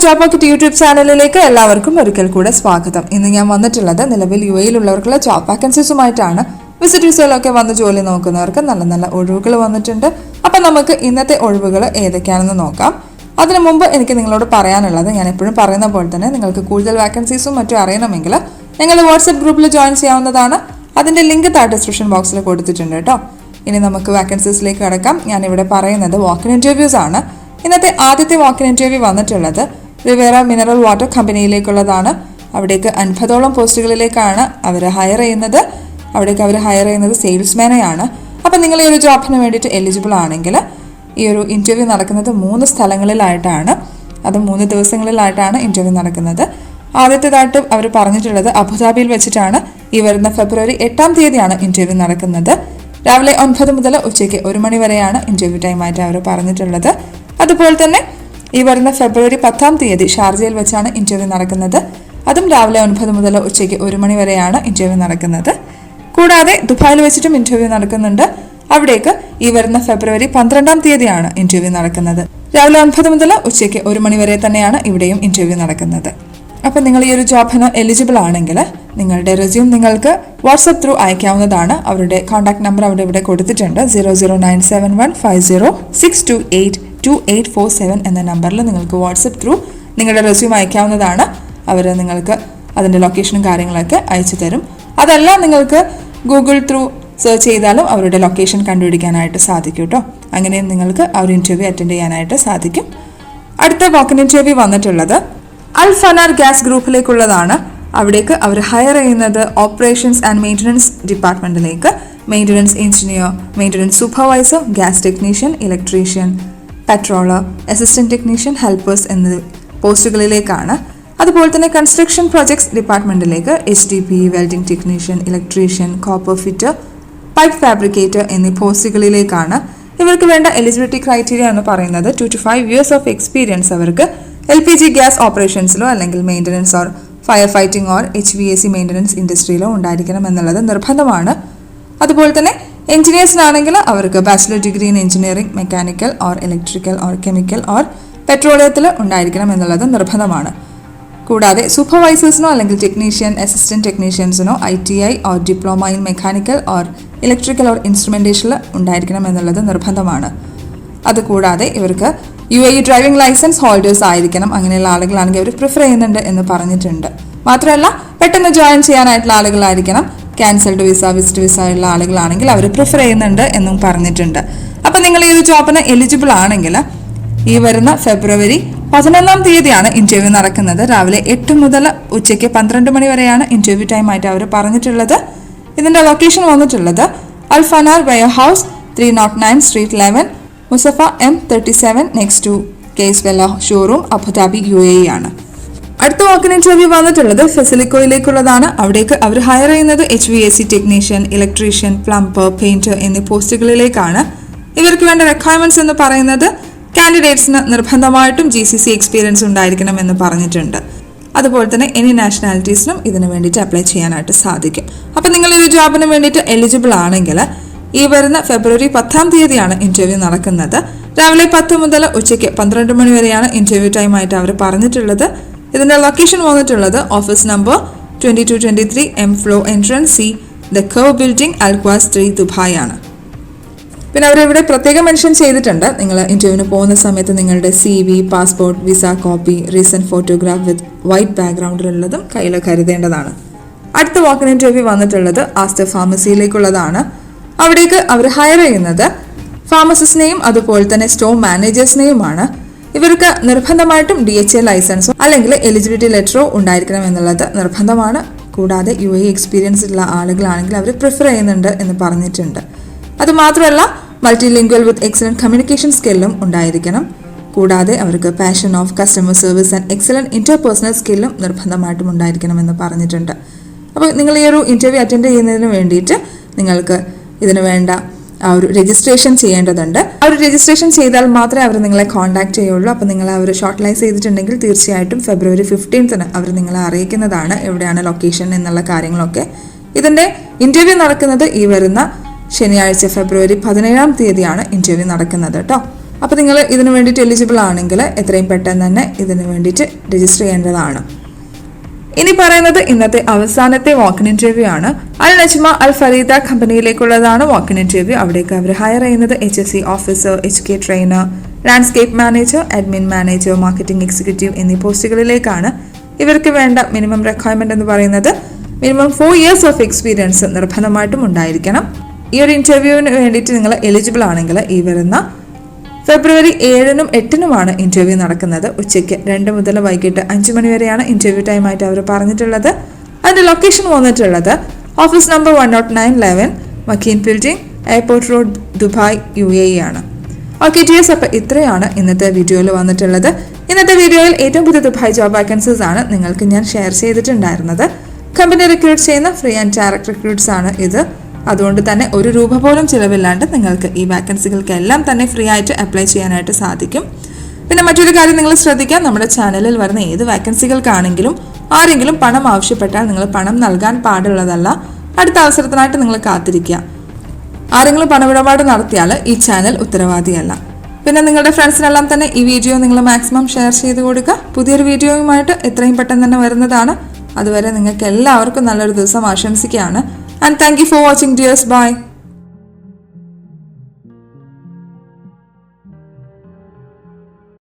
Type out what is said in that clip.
Job market YouTube ചാനലിലേക്ക് എല്ലാവർക്കും ഒരിക്കൽ കൂടെ സ്വാഗതം. ഇന്ന് ഞാൻ വന്നിട്ടുള്ളത് നിലവിൽ UAE-യിലുള്ളവർക്കുള്ള ജോബ് വാക്കൻസീസുമായിട്ടാണ്. വിസിറ്റ് വിസയിലൊക്കെ വന്ന് ജോലി നോക്കുന്നവർക്ക് നല്ല നല്ല ഒഴിവുകൾ വന്നിട്ടുണ്ട്. അപ്പം നമുക്ക് ഇന്നത്തെ ഒഴിവുകൾ ഏതൊക്കെയാണെന്ന് നോക്കാം. അതിനു മുമ്പ് എനിക്ക് നിങ്ങളോട് പറയാനുള്ളത്, ഞാൻ എപ്പോഴും പറയുന്ന പോലെ തന്നെ നിങ്ങൾക്ക് കൂടുതൽ വാക്കൻസീസും മറ്റും അറിയണമെങ്കിൽ നിങ്ങൾ വാട്സ്ആപ്പ് ഗ്രൂപ്പിൽ ജോയിൻ ചെയ്യാവുന്നതാണ്. അതിൻ്റെ ലിങ്ക് താഴെ ഡിസ്ക്രിപ്ഷൻ ബോക്സിൽ കൊടുത്തിട്ടുണ്ട് കേട്ടോ. ഇനി നമുക്ക് വാക്കൻസീസിലേക്ക് കടക്കാം. ഞാനിവിടെ പറയുന്നത് വാക്കിൻ ഇൻ്റർവ്യൂസ് ആണ്. ഇന്നത്തെ ആദ്യത്തെ വാക്കിൻ ഇൻ്റർവ്യൂ വന്നിട്ടുള്ളത് റിവേറ മിനറൽ വാട്ടർ കമ്പനിയിലേക്കുള്ളതാണ്. അവിടേക്ക് 50ഓളം പോസ്റ്റുകളിലേക്കാണ് അവർ ഹയർ ചെയ്യുന്നത്. സെയിൽസ്മാനെയാണ്. അപ്പം നിങ്ങൾ ഈ ഒരു ജോബിന് വേണ്ടിയിട്ട് എലിജിബിൾ ആണെങ്കിൽ ഈ ഒരു ഇൻ്റർവ്യൂ നടക്കുന്നത് 3 സ്ഥലങ്ങളിലായിട്ടാണ്. അത് 3 ദിവസങ്ങളിലായിട്ടാണ് ഇൻ്റർവ്യൂ നടക്കുന്നത്. ആദ്യത്തേതായിട്ട് അവർ പറഞ്ഞിട്ടുള്ളത് അബുദാബിയിൽ വെച്ചിട്ടാണ്. ഈ വരുന്ന ഫെബ്രുവരി 8-ാം തീയതിയാണ് ഇൻ്റർവ്യൂ നടക്കുന്നത്. രാവിലെ 9 മുതൽ ഉച്ചയ്ക്ക് 1 മണി വരെയാണ് ഇൻ്റർവ്യൂ ടൈമായിട്ട് അവർ പറഞ്ഞിട്ടുള്ളത്. അതുപോലെ തന്നെ ഈ വരുന്ന ഫെബ്രുവരി 10-ാം തീയതി ഷാർജയിൽ വെച്ചാണ് ഇൻ്റർവ്യൂ നടക്കുന്നത്. അതും രാവിലെ 9 മുതൽ ഉച്ചയ്ക്ക് 1 മണി വരെയാണ് ഇൻ്റർവ്യൂ നടക്കുന്നത്. കൂടാതെ ദുബായിൽ വെച്ചിട്ടും ഇൻ്റർവ്യൂ നടക്കുന്നുണ്ട്. അവിടേക്ക് ഈ വരുന്ന ഫെബ്രുവരി 12-ാം തീയതിയാണ് ഇൻ്റർവ്യൂ നടക്കുന്നത്. രാവിലെ 9 മുതൽ ഉച്ചയ്ക്ക് 1 മണി വരെ തന്നെയാണ് ഇവിടെയും ഇൻ്റർവ്യൂ നടക്കുന്നത്. അപ്പം നിങ്ങൾ ഈ ഒരു ജോബിന് എലിജിബിൾ ആണെങ്കിൽ നിങ്ങളുടെ റെസ്യൂം നിങ്ങൾക്ക് വാട്സ്ആപ്പ് ത്രൂ അയക്കാവുന്നതാണ്. അവരുടെ കോൺടാക്ട് നമ്പർ അവിടെ ഇവിടെ കൊടുത്തിട്ടുണ്ട്. 009715062824847 എന്ന നമ്പറിൽ നിങ്ങൾക്ക് വാട്സ്ആപ്പ് ത്രൂ നിങ്ങളുടെ റെസ്യൂം അയക്കാവുന്നതാണ്. അവർ നിങ്ങൾക്ക് അതിൻ്റെ ലൊക്കേഷനും കാര്യങ്ങളൊക്കെ അയച്ചു തരും. അതല്ല നിങ്ങൾക്ക് ഗൂഗിൾ ത്രൂ സെർച്ച് ചെയ്താലും അവരുടെ ലൊക്കേഷൻ കണ്ടുപിടിക്കാനായിട്ട് സാധിക്കും കേട്ടോ. അങ്ങനെ നിങ്ങൾക്ക് ആ ഒരു ഇൻ്റർവ്യൂ അറ്റൻഡ് ചെയ്യാനായിട്ട് സാധിക്കും. അടുത്ത വാക്കിൻ ഇൻ്റർവ്യൂ വന്നിട്ടുള്ളത് അൽ ഫനാർ ഗ്യാസ് ഗ്രൂപ്പിലേക്കുള്ളതാണ്. അവിടേക്ക് അവർ ഹയർ ചെയ്യുന്നത് ഓപ്പറേഷൻസ് ആൻഡ് മെയിൻ്റനൻസ് ഡിപ്പാർട്ട്മെൻറ്റിലേക്ക് maintenance engineer, maintenance supervisor, gas technician, electrician, patroller, assistant technician, helpers എന്നീ പോസ്റ്റുകളിലേക്കാണ്. അതുപോലെ തന്നെ കൺസ്ട്രക്ഷൻ പ്രോജക്ട്സ് ഡിപ്പാർട്ട്മെൻറ്റിലേക്ക് HDP, welding technician, electrician, copper fitter, pipe fabricator എന്നീ പോസ്റ്റുകളിലേക്കാണ്. ഇവർക്ക് വേണ്ട എലിജിബിലിറ്റി ക്രൈറ്റീരിയ എന്ന് പറയുന്നത് 2 to 5 years ഓഫ് എക്സ്പീരിയൻസ് അവർക്ക് LPG ഗ്യാസ് ഓപ്പറേഷൻസിലോ അല്ലെങ്കിൽ maintenance or fire fighting or HVAC maintenance ഇൻഡസ്ട്രിയിലോ ഉണ്ടായിരിക്കണം എന്നുള്ളത് നിർബന്ധമാണ്. അതുപോലെ തന്നെ എഞ്ചിനീയേഴ്സിനാണെങ്കിൽ അവർക്ക് bachelor degree in engineering, mechanical or electrical or chemical or പെട്രോളിയത്തിൽ ഉണ്ടായിരിക്കണം എന്നുള്ളത് നിർബന്ധമാണ്. കൂടാതെ സൂപ്പർവൈസേഴ്സിനോ അല്ലെങ്കിൽ ടെക്നീഷ്യൻ, അസിസ്റ്റന്റ് ടെക്നീഷ്യൻസിനോ ITI or diploma in mechanical or electrical or ഇൻസ്ട്രുമെൻറ്റേഷനിൽ ഉണ്ടായിരിക്കണം എന്നുള്ളത് നിർബന്ധമാണ്. അതുകൂടാതെ ഇവർക്ക് UAE ഡ്രൈവിംഗ് ലൈസൻസ് ഹോൾഡേഴ്സ് ആയിരിക്കണം. അങ്ങനെയുള്ള ആളുകളാണെങ്കിൽ അവർ പ്രിഫർ ചെയ്യുന്നുണ്ട് എന്ന് പറഞ്ഞിട്ടുണ്ട്. മാത്രമല്ല പെട്ടെന്ന് ജോയിൻ ചെയ്യാനായിട്ടുള്ള ആളുകളായിരിക്കണം. ക്യാൻസൽഡ് വിസ, വിസിറ്റ് വിസ ഉള്ള ആളുകളാണെങ്കിൽ അവർ പ്രിഫർ ചെയ്യുന്നുണ്ട് എന്നും പറഞ്ഞിട്ടുണ്ട്. അപ്പം നിങ്ങൾ ഈ ഒരു ജോബിന് എലിജിബിൾ ആണെങ്കിൽ ഈ വരുന്ന ഫെബ്രുവരി 11-ാം തീയതിയാണ് ഇൻ്റർവ്യൂ നടക്കുന്നത്. രാവിലെ 8 മുതൽ ഉച്ചയ്ക്ക് 12 മണി വരെയാണ് ഇൻ്റർവ്യൂ ടൈമായിട്ട് അവർ പറഞ്ഞിട്ടുള്ളത്. ഇതിൻ്റെ ലൊക്കേഷൻ വന്നിട്ടുള്ളത് Al Fanar warehouse, 309 street 11, Musaffah M37 next to കേസ് വെല്ല ഷോറൂം, അബുദാബി UAE ആണ്. അടുത്ത വാക്കിൻ ഇൻ്റർവ്യൂ വന്നിട്ടുള്ളത് ഫെസിലിക്കോയിലേക്കുള്ളതാണ്. അവിടേക്ക് അവർ ഹയർ ചെയ്യുന്നത് HVAC technician, electrician, plumber, painter എന്നീ പോസ്റ്റുകളിലേക്കാണ്. ഇവർക്ക് വേണ്ട റിക്വയർമെന്റ്സ് എന്ന് പറയുന്നത് കാൻഡിഡേറ്റ്സിന് നിർബന്ധമായിട്ടും GCC എക്സ്പീരിയൻസ് ഉണ്ടായിരിക്കണം എന്ന് പറഞ്ഞിട്ടുണ്ട്. അതുപോലെ തന്നെ എനി നാഷണാലിറ്റീസിനും ഇതിനു വേണ്ടിയിട്ട് അപ്ലൈ ചെയ്യാനായിട്ട് സാധിക്കും. അപ്പം നിങ്ങൾ ഈ ജോബിന് വേണ്ടിയിട്ട് എലിജിബിൾ ആണെങ്കിൽ ഈ വരുന്ന ഫെബ്രുവരി 10-ാം തീയതിയാണ് ഇൻ്റർവ്യൂ നടക്കുന്നത്. രാവിലെ 10 മുതൽ ഉച്ചയ്ക്ക് 12 മണി വരെയാണ് ഇൻ്റർവ്യൂ ടൈമായിട്ട് അവർ പറഞ്ഞിട്ടുള്ളത്. ഇതിൻ്റെ ലൊക്കേഷൻ വന്നിട്ടുള്ളത് office number 2223 M floor entrance C, the curve building, Al Quoz 3, Dubai ആണ്. പിന്നെ അവരിവിടെ പ്രത്യേകം മെൻഷൻ ചെയ്തിട്ടുണ്ട്, നിങ്ങൾ ഇൻ്റർവ്യൂവിന് പോകുന്ന സമയത്ത് നിങ്ങളുടെ CV, passport, visa copy, recent photograph with white ബാക്ക്ഗ്രൗണ്ടിലുള്ളതും കയ്യിൽ കരുതേണ്ടതാണ്. അടുത്ത വാക്കിൻ ഇൻ്റർവ്യൂ വന്നിട്ടുള്ളത് ആസ്റ്റർ ഫാർമസിയിലേക്കുള്ളതാണ്. അവിടേക്ക് അവർ ഹയർ ചെയ്യുന്നത് ഫാർമസിസ്റ്റിനെയും അതുപോലെ തന്നെ സ്റ്റോർ മാനേജേഴ്സിനെയുമാണ്. ഇവർക്ക് നിർബന്ധമായിട്ടും DHA ലൈസൻസോ അല്ലെങ്കിൽ എലിജിബിലിറ്റി ലെറ്ററോ ഉണ്ടായിരിക്കണം എന്നുള്ളത് നിർബന്ധമാണ്. കൂടാതെ UAE എക്സ്പീരിയൻസ് ഉള്ള ആളുകളാണെങ്കിൽ അവർ പ്രിഫർ ചെയ്യുന്നുണ്ട് എന്ന് പറഞ്ഞിട്ടുണ്ട്. അതുമാത്രമല്ല മൾട്ടിലിംഗ്വൽ വിത്ത് എക്സലന്റ് കമ്മ്യൂണിക്കേഷൻ സ്കില്ലും ഉണ്ടായിരിക്കണം. കൂടാതെ അവർക്ക് passion of customer service and excellent interpersonal സ്കില്ലും നിർബന്ധമായിട്ടും ഉണ്ടായിരിക്കണം എന്ന് പറഞ്ഞിട്ടുണ്ട്. അപ്പോൾ നിങ്ങൾ ഈ ഒരു ഇൻ്റർവ്യൂ അറ്റൻഡ് ചെയ്യുന്നതിന് വേണ്ടിയിട്ട് നിങ്ങൾക്ക് ഇതിനു വേണ്ട ആ ഒരു രജിസ്ട്രേഷൻ ചെയ്യേണ്ടതുണ്ട്. ആ ഒരു രജിസ്ട്രേഷൻ ചെയ്താൽ മാത്രമേ അവർ നിങ്ങളെ കോൺടാക്ട് ചെയ്യുള്ളൂ. അപ്പോൾ നിങ്ങൾ അവർ ഷോർട്ട് ചെയ്തിട്ടുണ്ടെങ്കിൽ തീർച്ചയായിട്ടും ഫെബ്രുവരി 15-ന് അവർ നിങ്ങളെ അറിയിക്കുന്നതാണ് എവിടെയാണ് ലൊക്കേഷൻ എന്നുള്ള കാര്യങ്ങളൊക്കെ. ഇതിൻ്റെ ഇൻ്റർവ്യൂ നടക്കുന്നത് ഈ വരുന്ന ശനിയാഴ്ച ഫെബ്രുവരി 17-ാം തീയതിയാണ് ഇൻ്റർവ്യൂ നടക്കുന്നത് കേട്ടോ. അപ്പോൾ നിങ്ങൾ ഇതിന് വേണ്ടിയിട്ട് എലിജിബിൾ ആണെങ്കിൽ എത്രയും പെട്ടെന്ന് തന്നെ ഇതിന് വേണ്ടിയിട്ട് രജിസ്റ്റർ ചെയ്യേണ്ടതാണ്. ഇനി പറയുന്നത് ഇന്നത്തെ അവസാനത്തെ വാക്കിൻ ഇന്റർവ്യൂ ആണ്. അൽ നജ്മ അൽ ഫരീദ കമ്പനിയിലേക്കുള്ളതാണ് വാക്കിൻ ഇന്റർവ്യൂ. അവിടേക്ക് അവർ ഹയർ ചെയ്യുന്നത് HSC officer, HK trainer, landscape manager, admin manager, marketing executive എന്നീ പോസ്റ്റുകളിലേക്കാണ്. ഇവർക്ക് വേണ്ട മിനിമം റിക്വയർമെന്റ് എന്ന് പറയുന്നത് മിനിമം 4 years ഓഫ് എക്സ്പീരിയൻസ് നിർബന്ധമായിട്ടും ഉണ്ടായിരിക്കണം. ഈ ഒരു ഇന്റർവ്യൂവിന് വേണ്ടിയിട്ട് നിങ്ങൾ എലിജിബിൾ ആണെങ്കിൽ ഈ വരുന്ന ഫെബ്രുവരി 7-നും 8-നുമാണ് ഇന്റർവ്യൂ നടക്കുന്നത്. ഉച്ചയ്ക്ക് 2 മുതൽ വൈകിട്ട് 5 മണി വരെയാണ് ഇന്റർവ്യൂ ടൈം ആയിട്ട് അവർ പറഞ്ഞിട്ടുള്ളത്. അതിന്റെ ലൊക്കേഷൻ വന്നിട്ടുള്ളത് office number 10911 Makeen building, airport road, Dubai, UAE ആണ്. ഓക്കെ ടിയേഴ്സ്, അപ്പോൾ ഇത്രയാണ് ഇന്നത്തെ വീഡിയോയിൽ വന്നിട്ടുള്ളത്. ഇന്നത്തെ വീഡിയോയിൽ ഏറ്റവും പുതിയ ദുബായ് ജോബ് വാക്കൻസീസ് ആണ് നിങ്ങൾക്ക് ഞാൻ ഷെയർ ചെയ്തിട്ടുണ്ടായിരുന്നത്. കമ്പനി റിക്രൂട്ട് ചെയ്യുന്ന ഫ്രീ ആൻഡ് ഡയറക്റ്റ് റിക്രൂട്ട്സ് ആണ് ഇത്. അതുകൊണ്ട് തന്നെ ₹1 പോലും ചിലവില്ലാണ്ട് നിങ്ങൾക്ക് ഈ വാക്കൻസികൾക്കെല്ലാം തന്നെ ഫ്രീ ആയിട്ട് അപ്ലൈ ചെയ്യാനായിട്ട് സാധിക്കും. പിന്നെ മറ്റൊരു കാര്യം നിങ്ങൾ ശ്രദ്ധിക്കുക, നമ്മുടെ ചാനലിൽ വരുന്ന ഏത് വാക്കൻസികൾക്കാണെങ്കിലും ആരെങ്കിലും പണം ആവശ്യപ്പെട്ടാൽ നിങ്ങൾ പണം നൽകാൻ പാടുള്ളതല്ല. അടുത്ത അവസരത്തിനായിട്ട് നിങ്ങൾ കാത്തിരിക്കുക. ആരെങ്കിലും പണമിടപാട് നടത്തിയാൽ ഈ ചാനൽ ഉത്തരവാദിയല്ല. പിന്നെ നിങ്ങളുടെ ഫ്രണ്ട്സിനെല്ലാം തന്നെ ഈ വീഡിയോ നിങ്ങൾ മാക്സിമം ഷെയർ ചെയ്ത് കൊടുക്കുക. പുതിയൊരു വീഡിയോയുമായിട്ട് എത്രയും പെട്ടെന്ന് തന്നെ വരുന്നതാണ്. അതുവരെ നിങ്ങൾക്ക് എല്ലാവർക്കും നല്ലൊരു ദിവസം ആശംസിക്കുകയാണ്. And thank you for watching, dears. Bye.